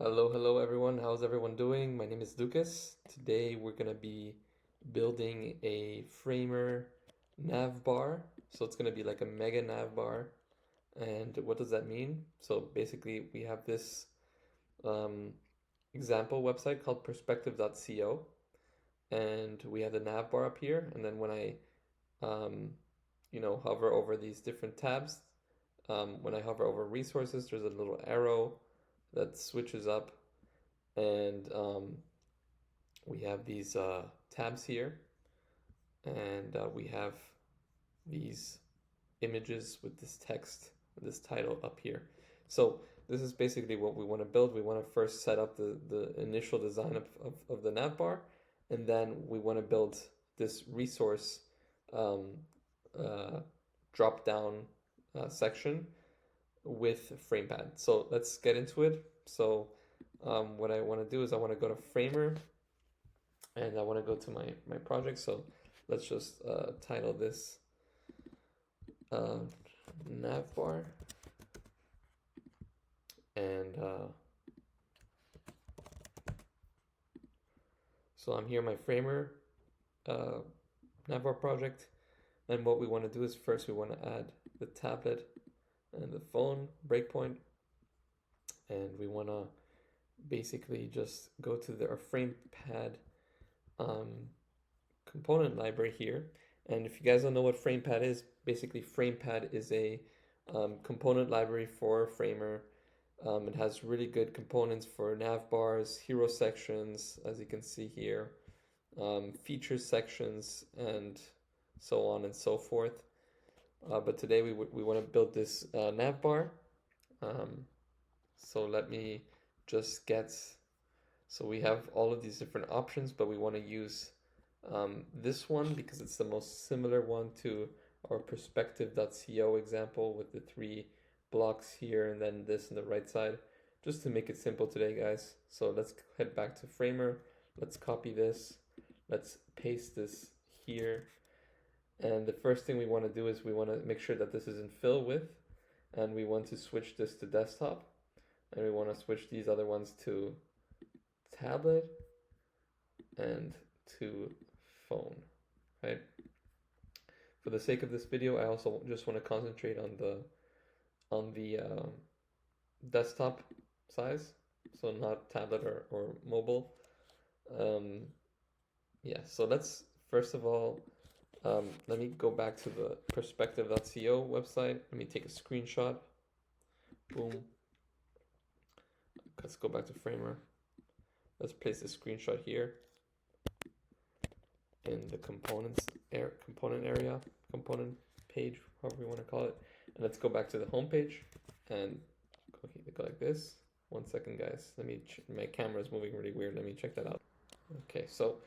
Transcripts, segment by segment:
Hello everyone. How's everyone doing? My name is Lukas. Today we're gonna be building a Framer Navbar. So it's gonna be like a mega Navbar. And what does that mean? So basically we have this um, example website called perspective.co, and we have the Navbar up here. And then when I um, hover over these different tabs, when I hover over resources, there's a little arrow that switches up, and we have these tabs here, and we have these images with this text, this title up here. So this is basically what we want to build. We want to first set up the initial design of the navbar, and then we want to build this resource um, drop down section with Framepad. So let's get into it. So what I want to do is I want to go to Framer, and I want to go to my project. So let's just title this navbar, and so I'm here in my Framer navbar project, and what we want to do is first we want to add the tablet and the phone breakpoint, and we want to basically just go to our Framepad component library here. And if you guys don't know what Framepad is, basically Framepad is a component library for Framer. It has really good components for navbars, hero sections, as you can see here, features sections, and so on and so forth. But today we want to build this navbar. So let me just get, so we have all of these different options, but we want to use this one because it's the most similar one to our perspective.co example with the 3 blocks here and then this on the right side, just to make it simple today, guys. So let's head back to Framer. Let's copy this. Let's paste this here. And the first thing we want to do is we want to make sure that this is in fill width, and we want to switch this to desktop, and we want to switch these other ones to tablet and to phone, right? For the sake of this video, I also just want to concentrate on the desktop size, so not tablet or mobile. Yeah, so let's first of all, let me go back to the perspective.co website. Let me take a screenshot. Boom. Let's go back to Framer. Let's place the screenshot here in the component area, component page, however you want to call it. And let's go back to the home page and go like this. 1 second, guys. My camera is moving really weird. Let me check that out. Okay, so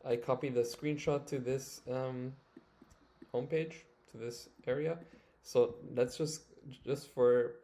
I copied the screenshot to this home page, to this area. So let's just for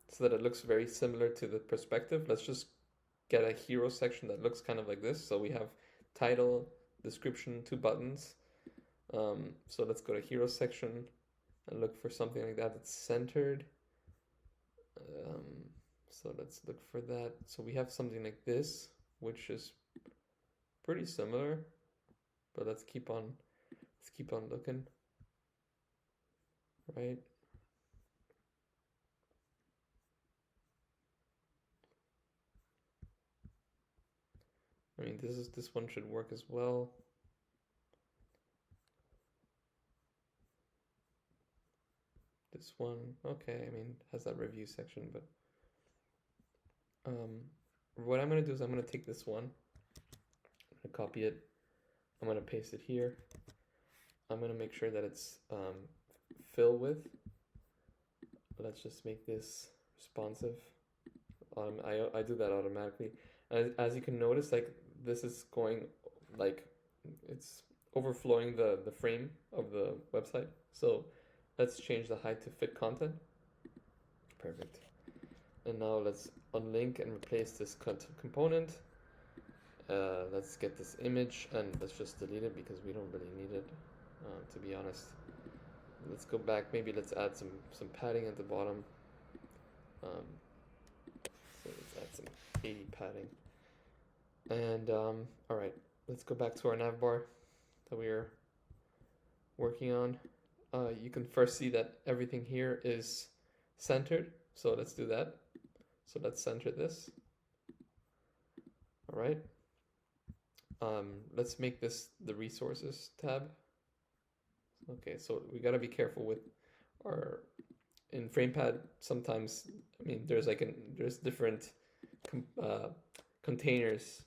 so that it looks very similar to the perspective, let's just get a hero section that looks kind of like this. So we have title, description, 2 buttons. So let's go to hero section and look for something like that that's centered. So let's look for that. So we have something like this, which is pretty similar, but let's keep on looking, right? I mean, this one should work as well. This one, okay, I mean, has that review section, but what I'm gonna do is I'm gonna take this one, I'm gonna copy it, I'm gonna paste it here. I'm gonna make sure that it's fill width. Let's just make this responsive. I do that automatically. As you can notice, like this is going, like it's overflowing the frame of the website. So let's change the height to fit content. Perfect. And now let's unlink and replace this component. Let's get this image and let's just delete it because we don't really need it, to be honest. Let's go back. Maybe let's add some padding at the bottom. So let's add some 80 padding. And all right, let's go back to our navbar that we are working on. You can first see that everything here is centered. So let's do that. So let's center this. All right. Let's make this the resources tab. Okay, so we gotta be careful with our, in Framepad, sometimes, I mean, there's different containers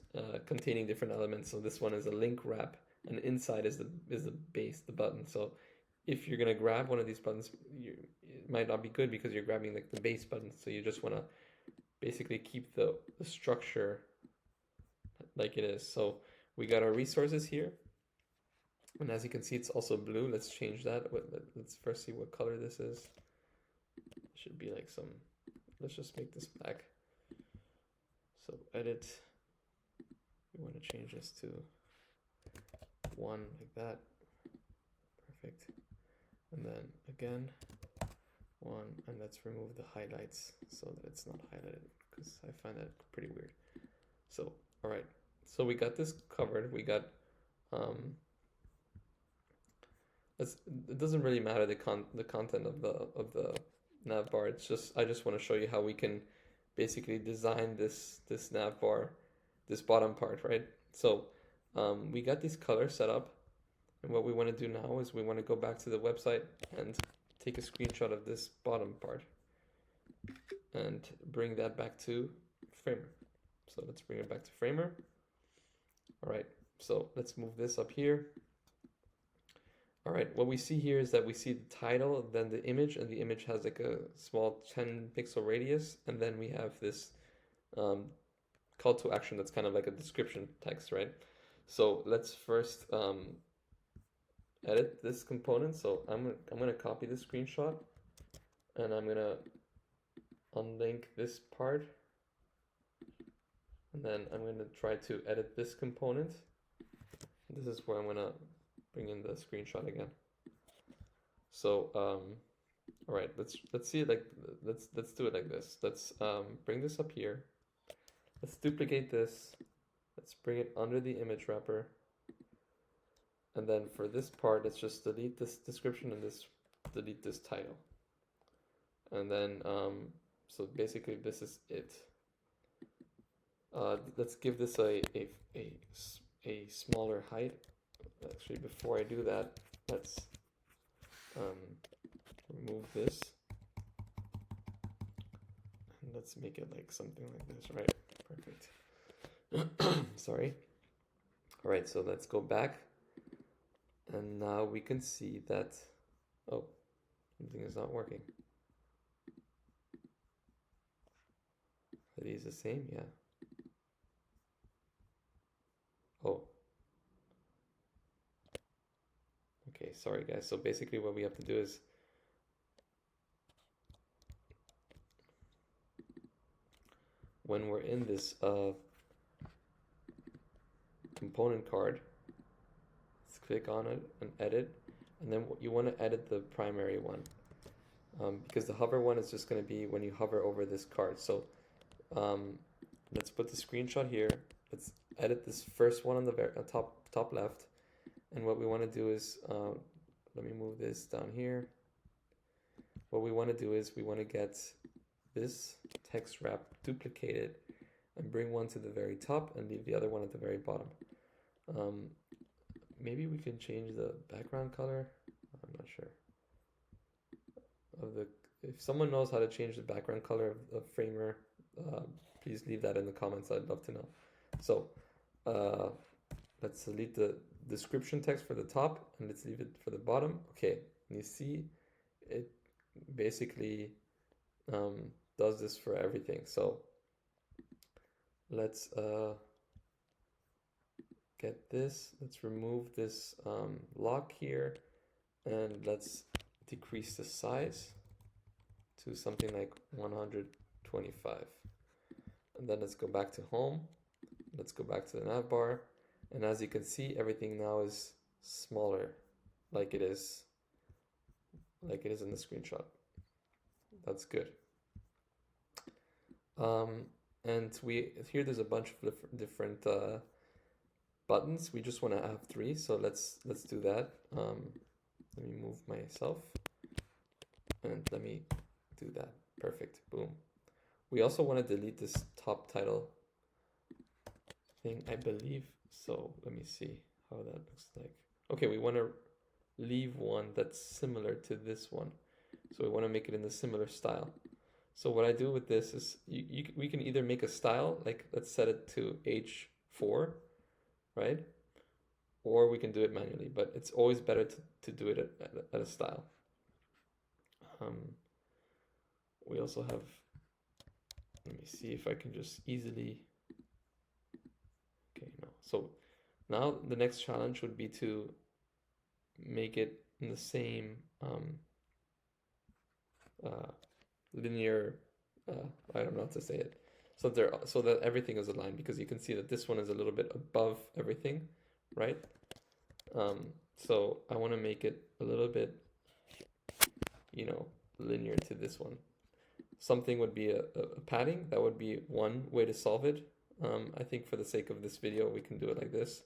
containing different elements. So this one is a link wrap, and inside is the base, the button. So if you're gonna grab one of these buttons, it might not be good because you're grabbing like the base button. So you just wanna basically keep the structure like it is. So we got our resources here. And as you can see, it's also blue. Let's change that. Let's first see what color this is. It should be like some, let's just make this black. So edit, we want to change this to 1 like that. Perfect. And then again, 1, and let's remove the highlights so that it's not highlighted, because I find that pretty weird. So, all right. So we got this covered. We got, it doesn't really matter the content of the navbar. It's just, I just want to show you how we can basically design this navbar, this bottom part, right? So we got these colors set up, and what we want to do now is we want to go back to the website and take a screenshot of this bottom part and bring that back to Framer. So let's bring it back to Framer. All right, so let's move this up here. All right, what we see here is that we see the title, then the image, and the image has like a small 10 pixel radius, and then we have this call to action that's kind of like a description text, right? So let's first edit this component. So I'm gonna copy the screenshot, and I'm gonna unlink this part, and then I'm gonna try to edit this component. This is where I'm gonna bring in the screenshot again. So all right, let's see it like, let's do it like this. Let's bring this up here. Let's duplicate this. Let's bring it under the image wrapper. And then for this part, let's just delete this description and delete this title. And then so basically this is it. Let's give this a smaller height. Actually, before I do that, let's remove this, and let's make it like something like this, right? Perfect. Sorry. All right, so let's go back, and now we can see that, oh, something is not working. Are these the same? Yeah. Oh. Okay, sorry guys. So basically what we have to do is when we're in this component card, let's click on it and edit, and then you want to edit the primary one, because the hover one is just going to be when you hover over this card. So let's put the screenshot here. Let's edit this first one on the top left. And what we want to do is, let me move this down here. What we want to do is we want to get this text wrap duplicated and bring one to the very top and leave the other one at the very bottom. Maybe we can change the background color. I'm not sure. If someone knows how to change the background color of Framer, please leave that in the comments. I'd love to know. So let's delete the description text for the top and let's leave it for the bottom. Okay, and you see it basically does this for everything. So let's get this, let's remove this lock here, and let's decrease the size to something like 125. And then let's go back to home. Let's go back to the navbar. And as you can see, everything now is smaller, like it is in the screenshot. That's good. And here there's a bunch of different buttons. We just want to have 3, so let's do that. Let me move myself, and let me do that. Perfect. Boom. We also want to delete this top title thing, I believe. So let me see how that looks like. Okay, we want to leave one that's similar to this one. So we want to make it in a similar style. So what I do with this is we can either make a style, like let's set it to H4, right? Or we can do it manually, but it's always better to do it at a style. We also have, let me see if I can just easily, okay, no. So now the next challenge would be to make it in the same linear, I don't know how to say it. So that everything is aligned, because you can see that this one is a little bit above everything, right? So I want to make it a little bit, you know, linear to this one. Something would be a padding. That would be one way to solve it. I think for the sake of this video, we can do it like this.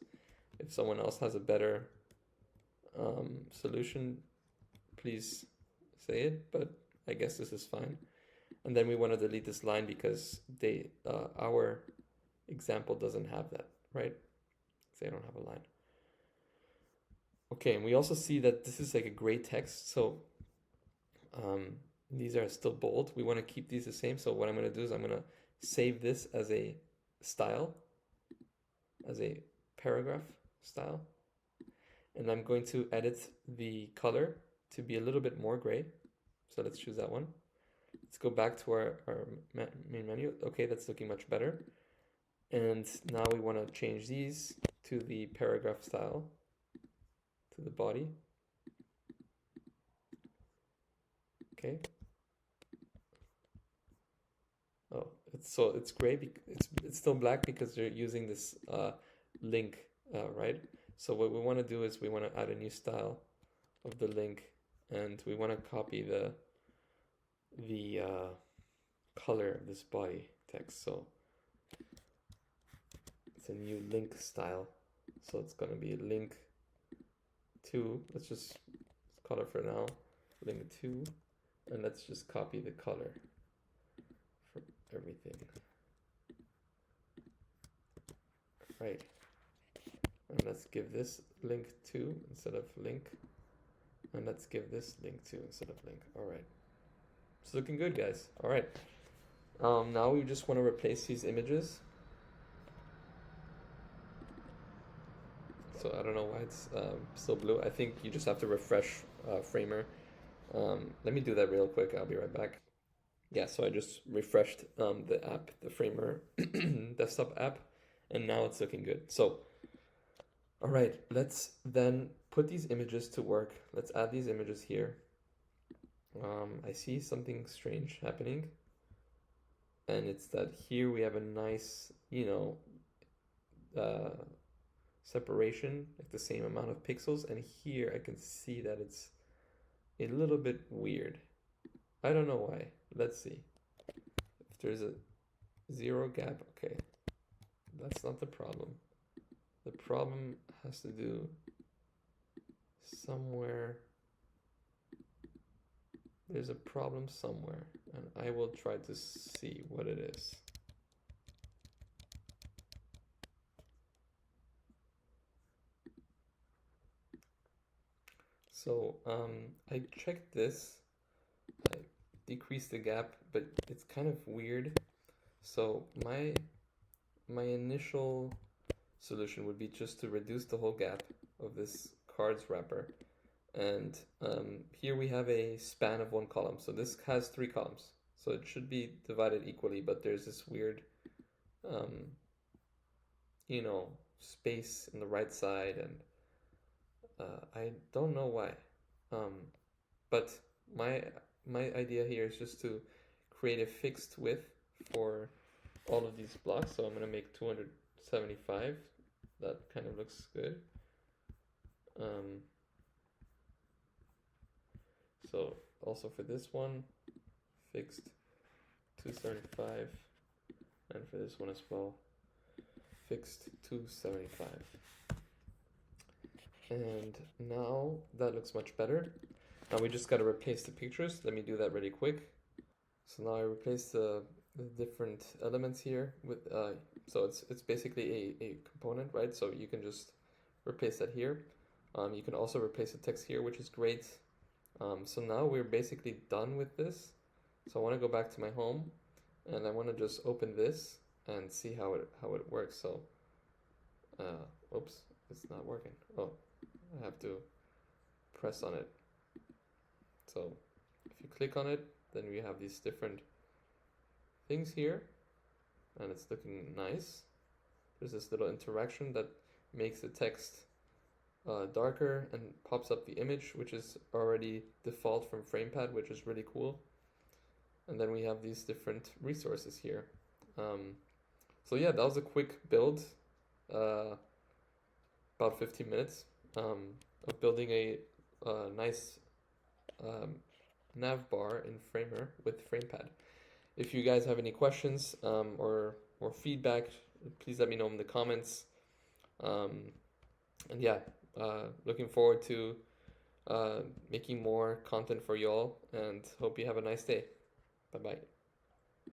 If someone else has a better solution, please say it, but I guess this is fine. And then we want to delete this line because our example doesn't have that, right? They don't have a line. Okay, and we also see that this is like a gray text, so these are still bold. We want to keep these the same, so what I'm going to do is I'm going to save this as a style, as a paragraph style, and I'm going to edit the color to be a little bit more gray. So let's choose that one. Let's go back to our main menu. Okay, that's looking much better. And now we want to change these to the paragraph style, to the body. Okay. Oh, it's gray. It's still black because they're using this link, right? So what we want to do is we want to add a new style of the link, and we want to copy the color of this body text. So it's a new link style. So it's going to be link 2. Let's just call it for now link 2, and let's just copy the color for everything. Right. And let's give this link 2 instead of link. And let's give this link 2 instead of link. All right. It's looking good, guys. All right. Now we just want to replace these images. So I don't know why it's still blue. I think you just have to refresh Framer. Let me do that real quick. I'll be right back. Yeah, so I just refreshed the app, the Framer desktop app, and now it's looking good. So, all right, let's then put these images to work. Let's add these images here. I see something strange happening, and it's that here we have a nice, separation, like the same amount of pixels, and here I can see that it's a little bit weird. I don't know why. Let's see. If there's a 0 gap, okay, that's not the problem. The problem has to do somewhere. There's a problem somewhere, and I will try to see what it is. So I checked this, I decreased the gap, but it's kind of weird. So my initial solution would be just to reduce the whole gap of this cards wrapper. And here we have a span of 1 column. So this has 3 columns. So it should be divided equally, but there's this weird, space in the right side, and I don't know why. But my idea here is just to create a fixed width for all of these blocks. So I'm going to make 275. That kind of looks good. So also for this one, fixed 275. and for this one as well, fixed 275. And now that looks much better. Now we just got to replace the pictures. Let me do that really quick. So now I replace the different elements here with so it's basically a component, right? So you can just replace that here. You can also replace the text here, which is great. So now we're basically done with this. So I want to go back to my home, and I want to just open this and see how it works. So, oops, it's not working. Oh, I have to press on it. So if you click on it, then we have these different things here, and it's looking nice. There's this little interaction that makes the text darker and pops up the image, which is already default from Framepad, which is really cool. And then we have these different resources here. So yeah, that was a quick build, about 15 minutes of building a nice Navbar in Framer with Framepad. If you guys have any questions or feedback, please let me know in the comments. And yeah, looking forward to making more content for y'all, and hope you have a nice day. Bye bye.